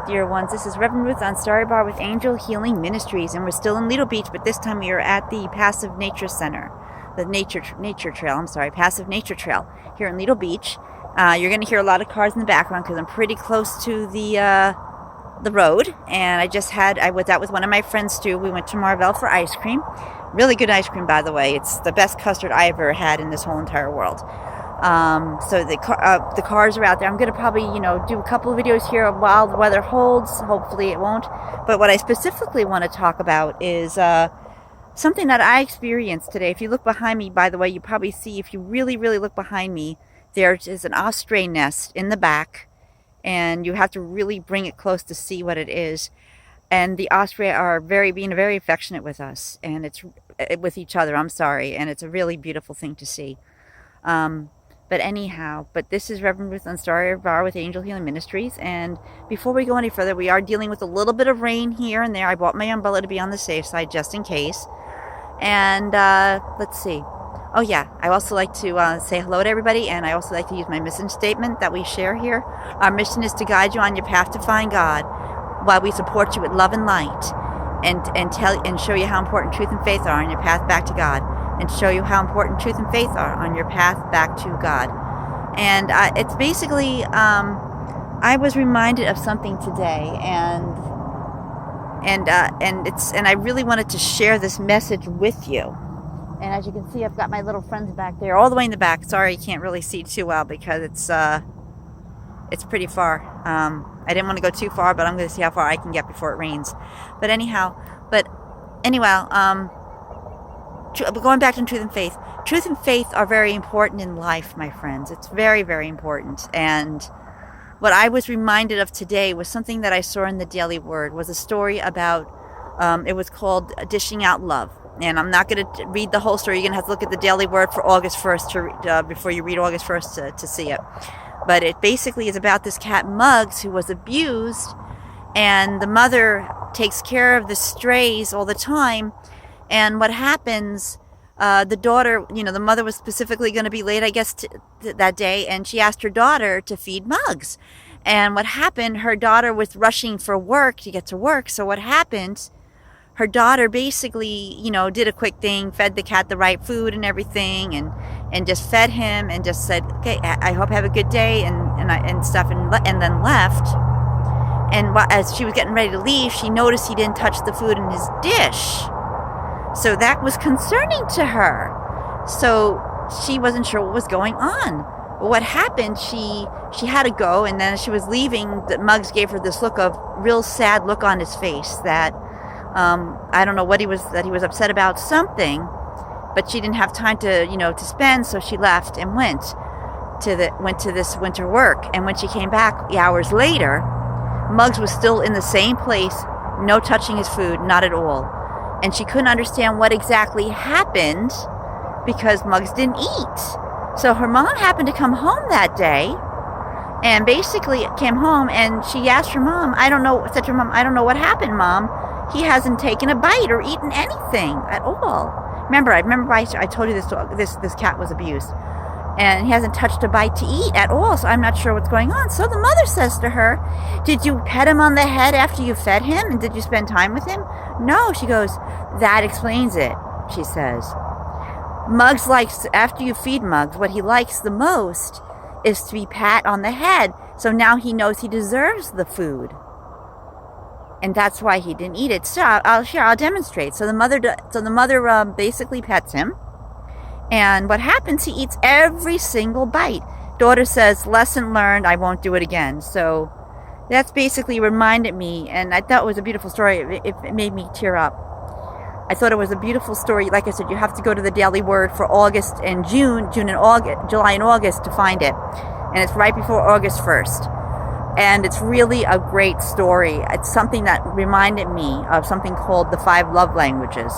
dear ones. This is Reverend Ruth on Starry Bar with Angel Healing Ministries, and we're still in Lido Beach, but this time we are at the Passive Nature Center, the Nature Trail. Passive Nature Trail here in Lido Beach. You're going to hear a lot of cars in the background because I'm pretty close to the road, and I was out with one of my friends too. We went to Marvell for ice cream. Really good ice cream, by the way. It's the best custard I ever had in this whole entire world. So the cars are out there. I'm going to probably, do a couple of videos here while the weather holds. Hopefully it won't. But what I specifically want to talk about is something that I experienced today. If you look behind me, by the way, you probably see, if you really, really look behind me, there is an osprey nest in the back. And you have to really bring it close to see what it is. And the osprey are being very affectionate with us. And it's with each other, and it's a really beautiful thing to see. But this is Reverend Ruth on Starry Bar with Angel Healing Ministries. And before we go any further, we are dealing with a little bit of rain here and there. I bought my umbrella to be on the safe side just in case. And let's see. Oh yeah, I also like to say hello to everybody, and I also like to use my mission statement that we share here. Our mission is to guide you on your path to find God, while we support you with love and light, and show you how important truth and faith are on your path back to God. And show you how important truth and faith are on your path back to God. And it's basically, I was reminded of something today, and I really wanted to share this message with you. And as you can see, I've got my little friends back there, all the way in the back. Sorry, you can't really see too well because it's pretty far. I didn't want to go too far, but I'm going to see how far I can get before it rains. But anyway, going back to truth and faith. Truth and faith are very important in life, my friends. It's very, very important. And what I was reminded of today was something that I saw in the Daily Word, was a story about, it was called Dishing Out Love. And I'm not going to read the whole story. You're going to have to look at the Daily Word for August 1st before you read August 1st to see it. But it basically is about this cat Muggs who was abused, and the mother takes care of the strays all the time. And what happens, the daughter, the mother was specifically going to be late, I guess, that day, and she asked her daughter to feed Muggs. And what happened, her daughter was rushing for work to get to work. So what happened, her daughter basically, did a quick thing, fed the cat the right food and everything, and just fed him and just said, okay, I hope you have a good day and stuff, and then left. And as she was getting ready to leave, she noticed he didn't touch the food in his dish. So that was concerning to her. So she wasn't sure what was going on. But what happened, she had to go, and then as she was leaving, the Muggs gave her this real sad look on his face that, I don't know what that he was upset about something, but she didn't have time to spend, so she left and went to this winter work. And when she came back hours later, Muggs was still in the same place, no touching his food, not at all. And she couldn't understand what exactly happened because Muggs didn't eat. So her mom happened to come home that day and basically came home, and she asked her mom, I don't know what happened, Mom. He hasn't taken a bite or eaten anything at all. Remember I told you this cat was abused. And he hasn't touched a bite to eat at all, so I'm not sure what's going on. So the mother says to her, did you pet him on the head after you fed him? And did you spend time with him? No, she goes, that explains it, she says. Muggs likes, after you feed Muggs, what he likes the most is to be pat on the head. So now he knows he deserves the food. And that's why he didn't eat it. So I'll demonstrate. So the mother basically pets him. And what happens, he eats every single bite. Daughter says, lesson learned, I won't do it again. So that's basically reminded me, and I thought it was a beautiful story. It made me tear up. I thought it was a beautiful story. Like I said, you have to go to the Daily Word for August and July and August to find it. And it's right before August 1st. And it's really a great story. It's something that reminded me of something called the 5 Love Languages,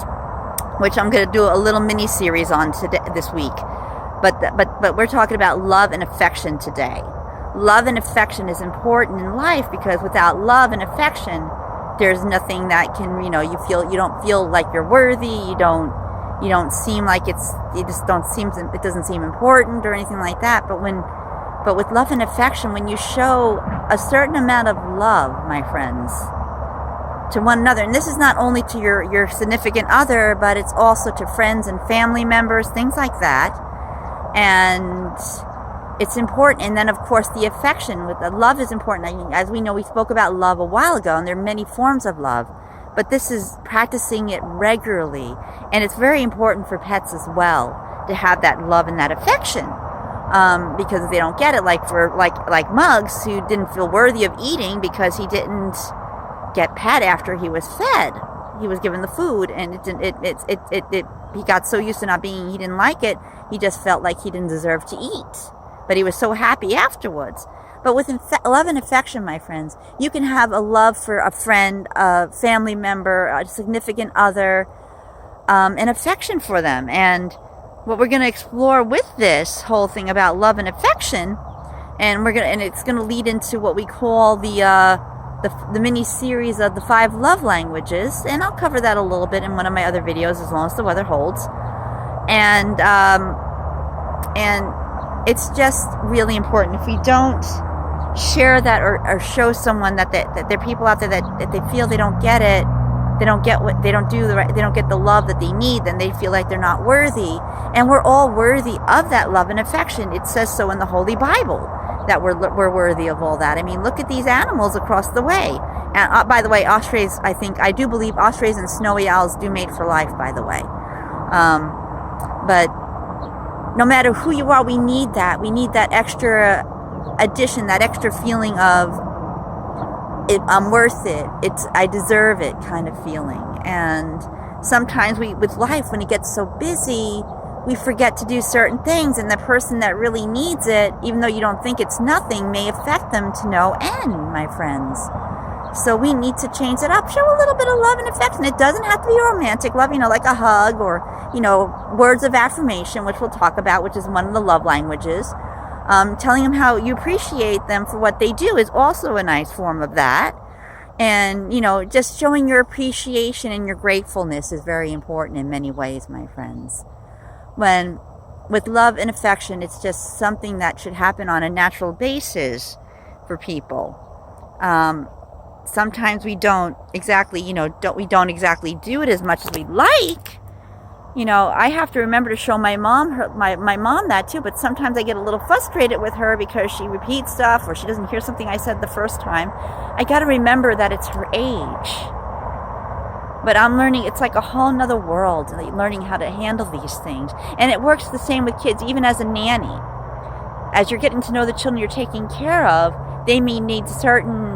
which I'm going to do a little mini series on this week. But we're talking about love and affection today. Love and affection is important in life because without love and affection, there's nothing that can, you don't feel like you're worthy. You don't seem like it doesn't seem important or anything like that. But when But with love and affection, when you show a certain amount of love, my friends, to one another, and this is not only to your significant other, but it's also to friends and family members, things like that. And it's important. And then, of course, the affection with the love is important. As we know, we spoke about love a while ago, and there are many forms of love. But this is practicing it regularly. And it's very important for pets as well to have that love and that affection. Because if they don't get it, like Muggs, who didn't feel worthy of eating because he didn't get pet after he was fed. He was given the food, and he got so used to not being, he didn't like it, he just felt like he didn't deserve to eat. But he was so happy afterwards. But with love and affection, my friends, you can have a love for a friend, a family member, a significant other, an affection for them. And what we're going to explore with this whole thing about love and affection, and it's going to lead into what we call the mini series of the 5 love languages, and I'll cover that a little bit in one of my other videos as long as the weather holds. And it's just really important. If we don't share that or show someone that there are people out there that they feel they don't get it, they don't get the love that they need, then they feel like they're not worthy. And we're all worthy of that love and affection. It says so in the Holy Bible that we're worthy of all that. I mean, look at these animals across the way. And by the way, ospreys, I do believe ospreys and snowy owls do mate for life, by the way. But no matter who you are, we need that. We need that extra addition, that extra feeling of I'm worth it. I deserve it kind of feeling. And sometimes with life, when it gets so busy, we forget to do certain things, and the person that really needs it, even though you don't think it's nothing, may affect them to no end, my friends. So we need to change it up. Show a little bit of love and affection. It doesn't have to be romantic love, like a hug or, words of affirmation, which we'll talk about, which is one of the love languages. Telling them how you appreciate them for what they do is also a nice form of that. And, just showing your appreciation and your gratefulness is very important in many ways, my friends. With love and affection, it's just something that should happen on a natural basis for people. Sometimes we don't exactly, we don't exactly do it as much as we'd like. I have to remember to show my mom my mom that too, but sometimes I get a little frustrated with her because she repeats stuff or she doesn't hear something I said the first time. I got to remember that it's her age. But I'm learning, it's like a whole nother world, learning how to handle these things. And it works the same with kids, even as a nanny. As you're getting to know the children you're taking care of, they may need certain,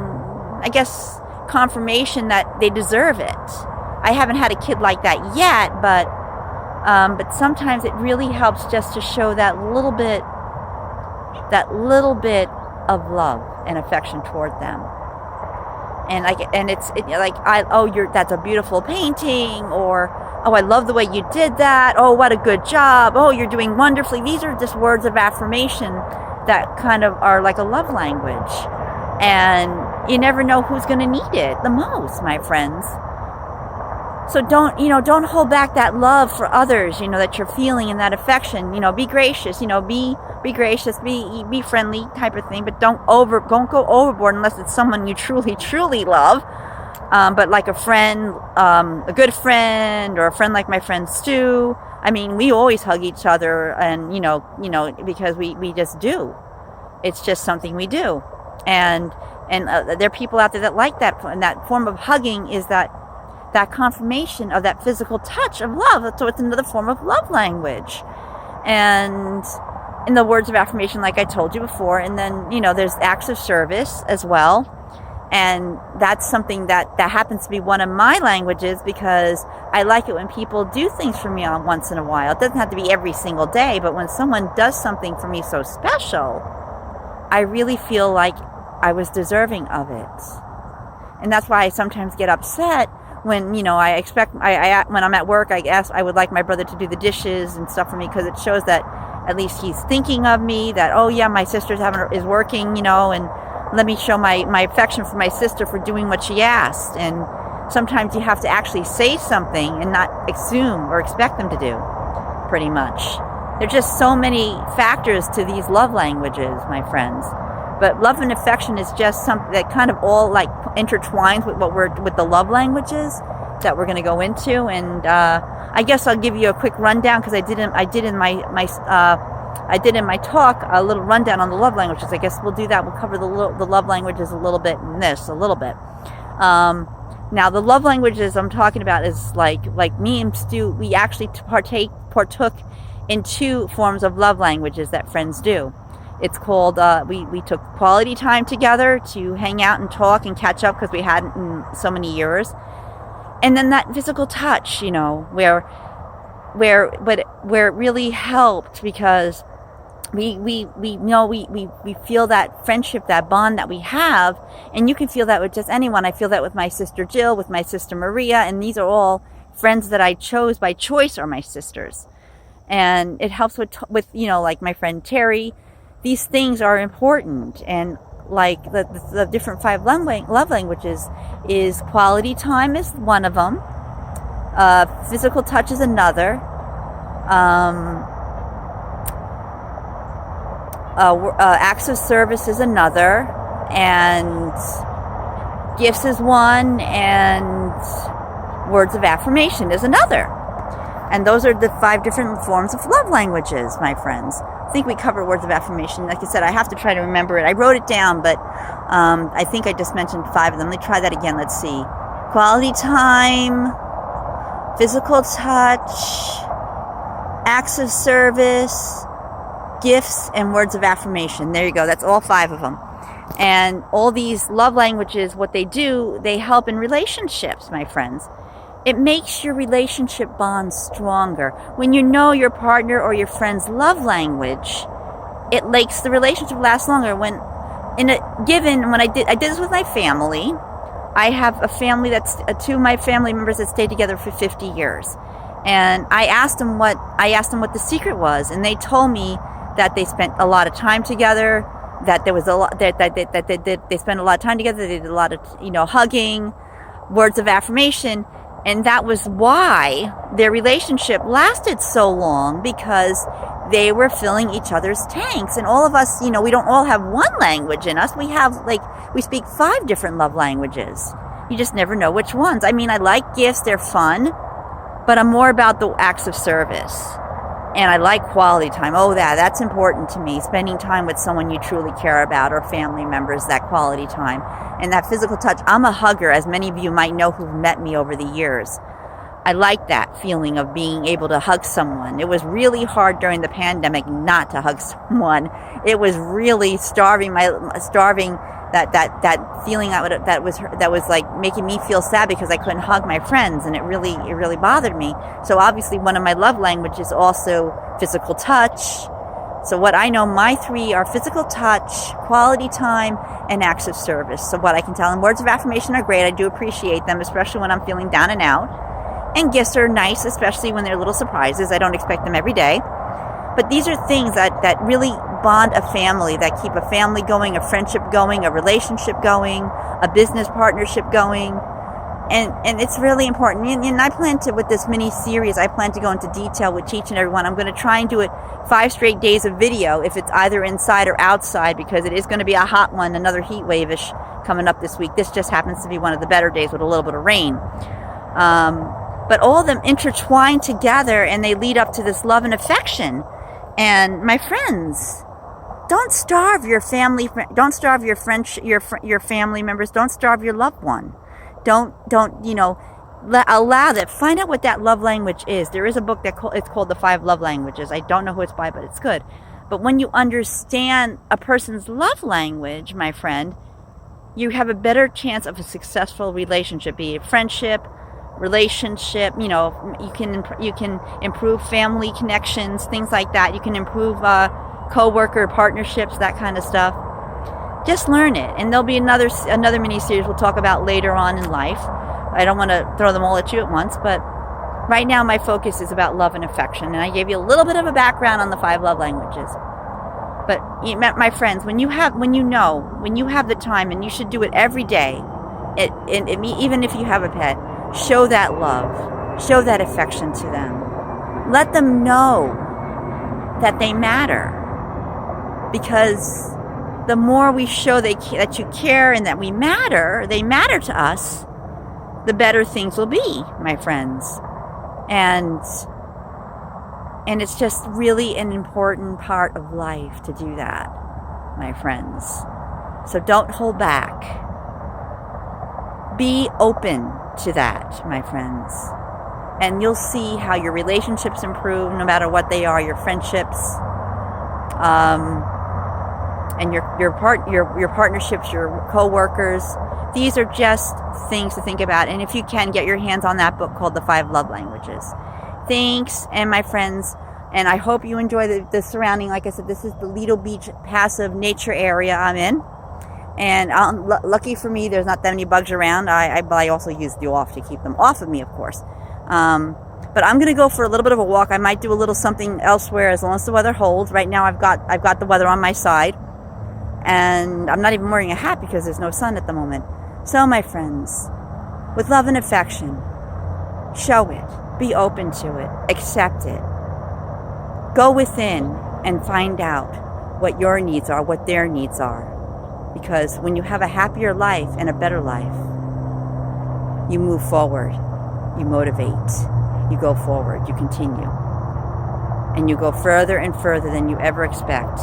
confirmation that they deserve it. I haven't had a kid like that yet, but sometimes it really helps just to show that little bit of love and affection toward them. That's a beautiful painting, or, oh, I love the way you did that. Oh, what a good job. Oh, you're doing wonderfully. These are just words of affirmation that kind of are like a love language. And you never know who's going to need it the most, my friends. So don't hold back that love for others, that you're feeling and that affection. Be gracious, be gracious, be friendly type of thing, but don't go overboard unless it's someone you truly, truly love. But like a friend, a good friend, or a friend like my friend Stu. I mean, we always hug each other, and because we just do. It's just something we do, and there are people out there that like that, and that form of hugging is that confirmation of that physical touch of love. So it's another form of love language. And in the words of affirmation, like I told you before, and then, there's acts of service as well. And that's something that happens to be one of my languages, because I like it when people do things for me once in a while. It doesn't have to be every single day, but when someone does something for me so special, I really feel like I was deserving of it. And that's why I sometimes get upset when, when I'm at work, I would like my brother to do the dishes and stuff for me, because it shows that at least he's thinking of me, that, oh yeah, my sister's is working, and let me show my affection for my sister for doing what she asked. And sometimes you have to actually say something and not assume or expect them to do, pretty much. There's just so many factors to these love languages, my friends. But love and affection is just something that kind of all like intertwines with the love languages that we're going to go into. And I guess I'll give you a quick rundown, because I did in my talk a little rundown on the love languages. I guess we'll do that. We'll cover the love languages a little bit in this a little bit. Now the love languages I'm talking about is like me and Stu. We actually partook in 2 forms of love languages that friends do. It's called, we took quality time together to hang out and talk and catch up, because we hadn't in so many years. And then that physical touch, where it really helped, because we feel that friendship, that bond that we have. And you can feel that with just anyone. I feel that with my sister Jill, with my sister Maria, and these are all friends that I chose by choice, are my sisters. And it helps with like my friend Terry. These things are important. And like the different 5 love languages is quality time is one of them. Physical touch is another. Acts of service is another. And gifts is one. And words of affirmation is another. And those are the 5 different forms of love languages, my friends. I think we covered words of affirmation. Like I said, I have to try to remember it. I wrote it down, but I think I just mentioned 5 of them. Let me try that again. Let's see. Quality time, physical touch, acts of service, gifts, and words of affirmation. There you go. That's all 5 of them. And all these love languages, what they do, they help in relationships, my friends. It makes your relationship bond stronger. When you know your partner or your friend's love language, it makes the relationship last longer. When I did this with my family. I have a family that's 2 of my family members that stayed together for 50 years. And I asked them what the secret was, and they told me that they spent a lot of time together, that there was a lot that they spent a lot of time together, they did a lot of hugging, words of affirmation. And that was why their relationship lasted so long, because they were filling each other's tanks. And all of us, we don't all have one language in us. We speak 5 different love languages. You just never know which ones. I mean, I like gifts. They're fun. But I'm more about the acts of service. And I like quality time. Oh, that's important to me. Spending time with someone you truly care about, or family members, that quality time. And that physical touch. I'm a hugger, as many of you might know who've met me over the years. I like that feeling of being able to hug someone. It was really hard during the pandemic not to hug someone. It was really starving that feeling that was like making me feel sad, because I couldn't hug my friends, and it really bothered me. So obviously one of my love languages is also physical touch. So what I know, my 3 are physical touch, quality time, and acts of service. So what I can tell, and words of affirmation are great. I do appreciate them, especially when I'm feeling down and out. And gifts are nice, especially when they're little surprises. I don't expect them every day. But these are things that really bond a family, that keep a family going, a friendship going, a relationship going, a business partnership going. And it's really important. And I plan to, with this mini series, I plan to go into detail with each and every one. I'm going to try and do it 5 straight days of video, if it's either inside or outside, because it is going to be a hot one, another heat wave-ish coming up this week. This just happens to be one of the better days with a little bit of rain. But all of them intertwine together, and they lead up to this love and affection. And my friends, don't starve your family. Don't starve your friends, your family members. Don't starve your loved one. Don't allow that. Find out what that love language is. There is a book it's called The 5 Love Languages. I don't know who it's by, but it's good. But when you understand a person's love language, my friend, you have a better chance of a successful relationship, be it friendship, relationship. You can improve family connections, things like that. You can improve co-worker partnerships, that kind of stuff. Just learn it, and there'll be another mini series we'll talk about later on in life. I don't want to throw them all at you at once, but right now my focus is about love and affection, and I gave you a little bit of a background on the 5 love languages. But my friends, when you have the time, and you should do it every day, even if you have a pet, show that love, show that affection to them. Let them know that they matter. Because the more we show that you care and that we matter, they matter to us, the better things will be, my friends. And it's just really an important part of life to do that, my friends. So don't hold back. Be open to that, my friends. And you'll see how your relationships improve, no matter what they are, your friendships, and your partnerships, your co-workers. These are just things to think about. And if you can, get your hands on that book called The 5 Love Languages. Thanks, and my friends, and I hope you enjoy the surrounding. Like I said, this is the Lido Beach passive nature area I'm in. And lucky for me, there's not that many bugs around. But I also use the off to keep them off of me, of course. But I'm going to go for a little bit of a walk. I might do a little something elsewhere as long as the weather holds. Right now I've got the weather on my side. And I'm not even wearing a hat because there's no sun at the moment. So, my friends, with love and affection, show it. Be open to it. Accept it. Go within and find out what your needs are, what their needs are. Because when you have a happier life and a better life, you move forward. You motivate. You go forward. You continue. And you go further and further than you ever expect.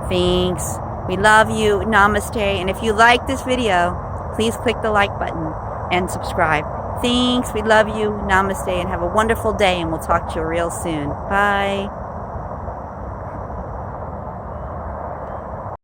Thanks. We love you. Namaste. And if you like this video, please click the like button and subscribe. Thanks. We love you. Namaste. And have a wonderful day. And we'll talk to you real soon. Bye.